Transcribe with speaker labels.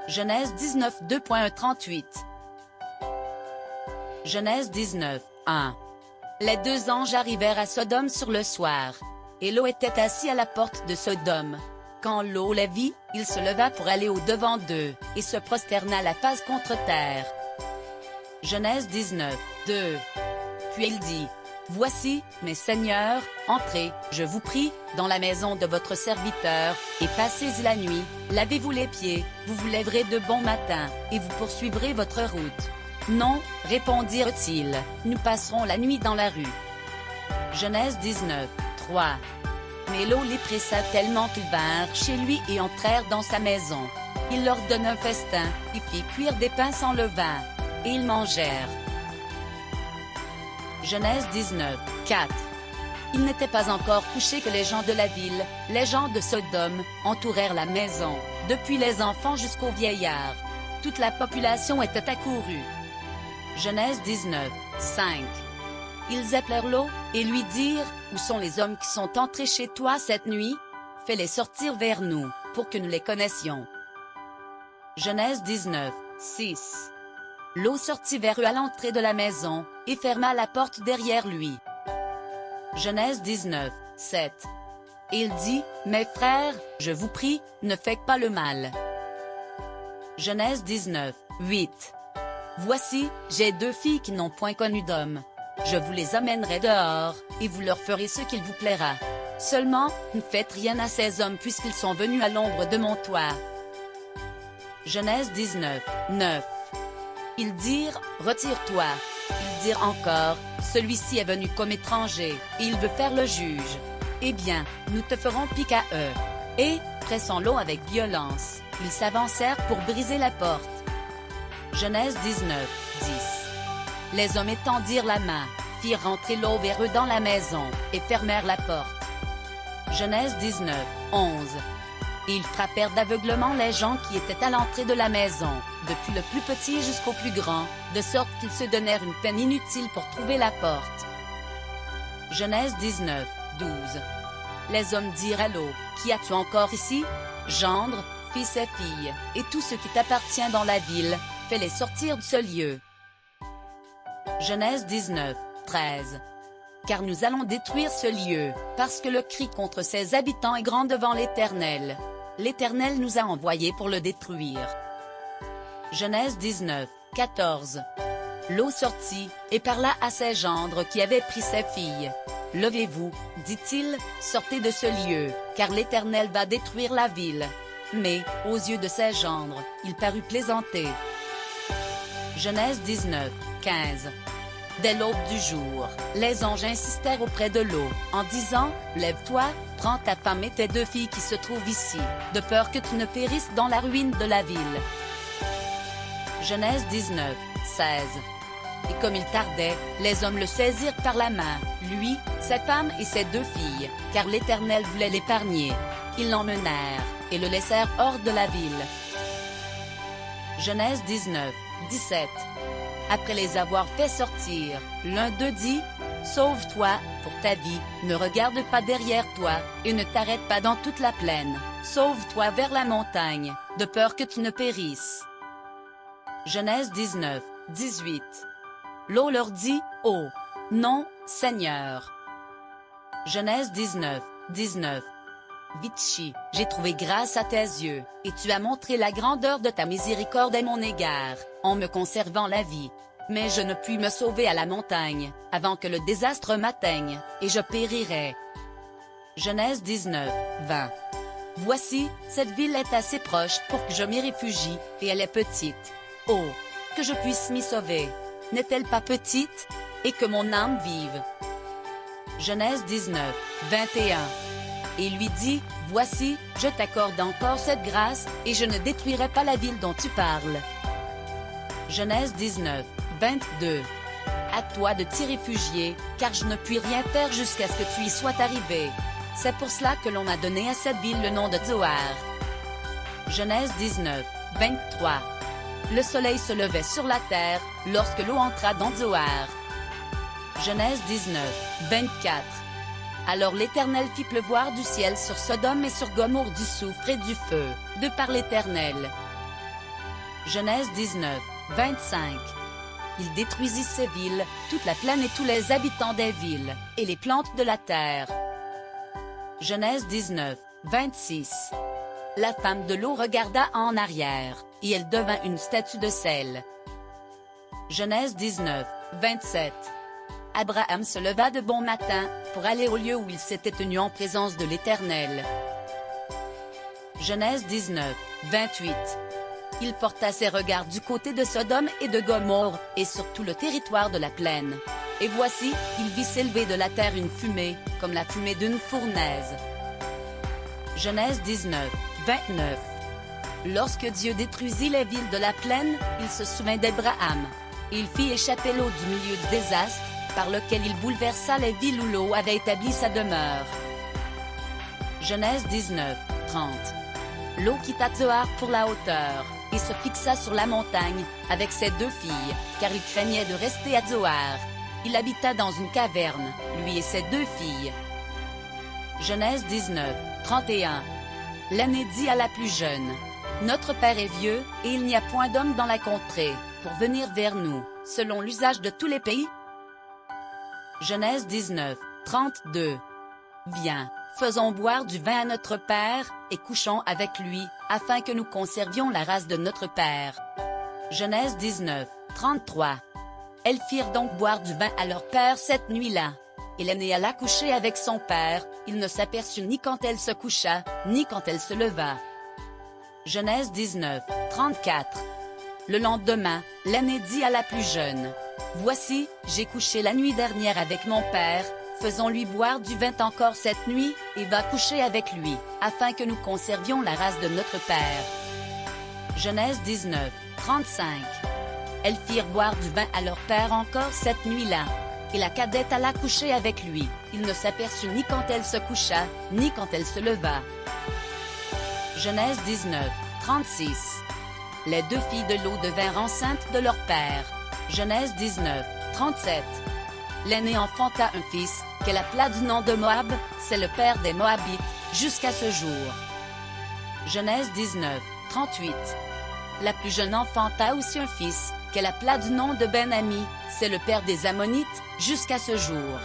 Speaker 1: Genèse 19 2.38. Genèse 19, 1. Les deux anges arrivèrent à Sodome sur le soir. Et Lot était assis à la porte de Sodome. Quand Lot les vit, il se leva pour aller au-devant d'eux, et se prosterna la face contre terre. Genèse 19, 2. Puis il dit, « Voici, mes seigneurs, entrez, je vous prie, dans la maison de votre serviteur, et passez-y la nuit, lavez-vous les pieds, vous vous lèverez de bon matin, et vous poursuivrez votre route. » Non, répondirent-ils, nous passerons la nuit dans la rue. Genèse 19, 3. Mais Lot les pressa tellement qu'ils vinrent chez lui et entrèrent dans sa maison. Il leur donna un festin, et fit cuire des pains sans levain, et ils mangèrent. Genèse 19, 4. Il n'était pas encore couché que les gens de la ville, les gens de Sodome, entourèrent la maison, depuis les enfants jusqu'aux vieillards. Toute la population était accourue. Genèse 19, 5. Ils appelèrent Lot, et lui dirent, « Où sont les hommes qui sont entrés chez toi cette nuit? Fais-les sortir vers nous, pour que nous les connaissions. » Genèse 19, 6. Lot sortit vers eux à l'entrée de la maison, et ferma la porte derrière lui. Genèse 19, 7. Et il dit, « Mes frères, je vous prie, ne faites pas le mal. » Genèse 19, 8. Voici, j'ai deux filles qui n'ont point connu d'homme. Je vous les amènerai dehors, et vous leur ferez ce qu'il vous plaira. Seulement, ne faites rien à ces hommes puisqu'ils sont venus à l'ombre de mon toit. Genèse 19, 9. Ils dirent, retire-toi. Ils dirent encore, celui-ci est venu comme étranger, et il veut faire le juge. Eh bien, nous te ferons pique à eux. Et, pressant Lot avec violence, ils s'avancèrent pour briser la porte. Genèse 19, 10. Les hommes étendirent la main, firent rentrer Lot vers eux dans la maison, et fermèrent la porte. Genèse 19, 11. Et ils frappèrent d'aveuglement les gens qui étaient à l'entrée de la maison, depuis le plus petit jusqu'au plus grand, de sorte qu'ils se donnèrent une peine inutile pour trouver la porte. Genèse 19, 12. Les hommes dirent à Lot, « Qui as-tu encore ici? Gendre, fils et filles, et tout ce qui t'appartient dans la ville, fais-les sortir de ce lieu. » Genèse 19, 13. Car nous allons détruire ce lieu, parce que le cri contre ses habitants est grand devant l'Éternel. L'Éternel nous a envoyés pour le détruire. Genèse 19, 14. Lot sortit, et parla à ses gendres qui avaient pris ses filles. « Levez-vous, dit-il, sortez de ce lieu, car l'Éternel va détruire la ville. » Mais, aux yeux de ses gendres, il parut plaisanter. Genèse 19, 15. Dès l'aube du jour, les anges insistèrent auprès de Lot, en disant, « Lève-toi, prends ta femme et tes deux filles qui se trouvent ici, de peur que tu ne périsses dans la ruine de la ville. » Genèse 19, 16. Et comme il tardait, les hommes le saisirent par la main, lui, sa femme et ses deux filles, car l'Éternel voulait l'épargner. Ils l'emmenèrent, et le laissèrent hors de la ville. Genèse 19, 17. Après les avoir fait sortir, l'un d'eux dit, « Sauve-toi, pour ta vie, ne regarde pas derrière toi, et ne t'arrête pas dans toute la plaine. Sauve-toi vers la montagne, de peur que tu ne périsses. » Genèse 19, 18. Lot leur dit, « Oh, non, Seigneur. » Genèse 19, 19. Vitchi, j'ai trouvé grâce à tes yeux, et tu as montré la grandeur de ta miséricorde à mon égard, en me conservant la vie. Mais je ne puis me sauver à la montagne, avant que le désastre m'atteigne, et je périrai. Genèse 19, 20. Voici, cette ville est assez proche pour que je m'y réfugie, et elle est petite. Oh, que je puisse m'y sauver. N'est-elle pas petite? Et que mon âme vive. Genèse 19, 21. Et lui dit, « Voici, je t'accorde encore cette grâce, et je ne détruirai pas la ville dont tu parles. » Genèse 19, 22. À toi de t'y réfugier, car je ne puis rien faire jusqu'à ce que tu y sois arrivé. C'est pour cela que l'on a donné à cette ville le nom de Zoar. Genèse 19, 23. Le soleil se levait sur la terre, lorsque l'eau entra dans Zoar. Genèse 19, 24. Alors l'Éternel fit pleuvoir du ciel sur Sodome et sur Gomorrhe du soufre et du feu, de par l'Éternel. Genèse 19, 25. Il détruisit ces villes, toute la plaine et tous les habitants des villes, et les plantes de la terre. Genèse 19, 26. La femme de l'eau regarda en arrière, et elle devint une statue de sel. Genèse 19, 27. Abraham se leva de bon matin, pour aller au lieu où il s'était tenu en présence de l'Éternel. Genèse 19, 28. Il porta ses regards du côté de Sodome et de Gomorrhe, et sur tout le territoire de la plaine. Et voici, il vit s'élever de la terre une fumée, comme la fumée d'une fournaise. Genèse 19, 29. Lorsque Dieu détruisit les villes de la plaine, il se souvint d'Abraham. Et il fit échapper l'eau du milieu du désastre, par lequel il bouleversa les villes où l'eau avait établi sa demeure. Genèse 19, 30. L'eau quitta Zoar pour la hauteur, et se fixa sur la montagne, avec ses 2 filles, car il craignait de rester à Zoar. Il habita dans une caverne, lui et ses 2 filles. Genèse 19, 31. L'aînée dit à la plus jeune, « Notre père est vieux, et il n'y a point d'homme dans la contrée, pour venir vers nous, selon l'usage de tous les pays. » Genèse 19, 32. Viens, faisons boire du vin à notre père, et couchons avec lui, afin que nous conservions la race de notre père. Genèse 19, 33. Elles firent donc boire du vin à leur père cette nuit-là. Et l'aînée alla coucher avec son père, il ne s'aperçut ni quand elle se coucha, ni quand elle se leva. Genèse 19, 34. Le lendemain, l'aînée dit à la plus jeune, « Voici, j'ai couché la nuit dernière avec mon père, faisons-lui boire du vin encore cette nuit, et va coucher avec lui, afin que nous conservions la race de notre père. » Genèse 19, 35. Elles firent boire du vin à leur père encore cette nuit-là. Et la cadette alla coucher avec lui, il ne s'aperçut ni quand elle se coucha, ni quand elle se leva. Genèse 19, 36. Les 2 filles de l'eau devinrent enceintes de leur père. Genèse 19, 37. L'aînée enfanta un fils, qu'elle appela du nom de Moab, c'est le père des Moabites, jusqu'à ce jour. Genèse 19, 38. La plus jeune enfanta aussi un fils, qu'elle appela du nom de Ben-Ami, c'est le père des Ammonites, jusqu'à ce jour.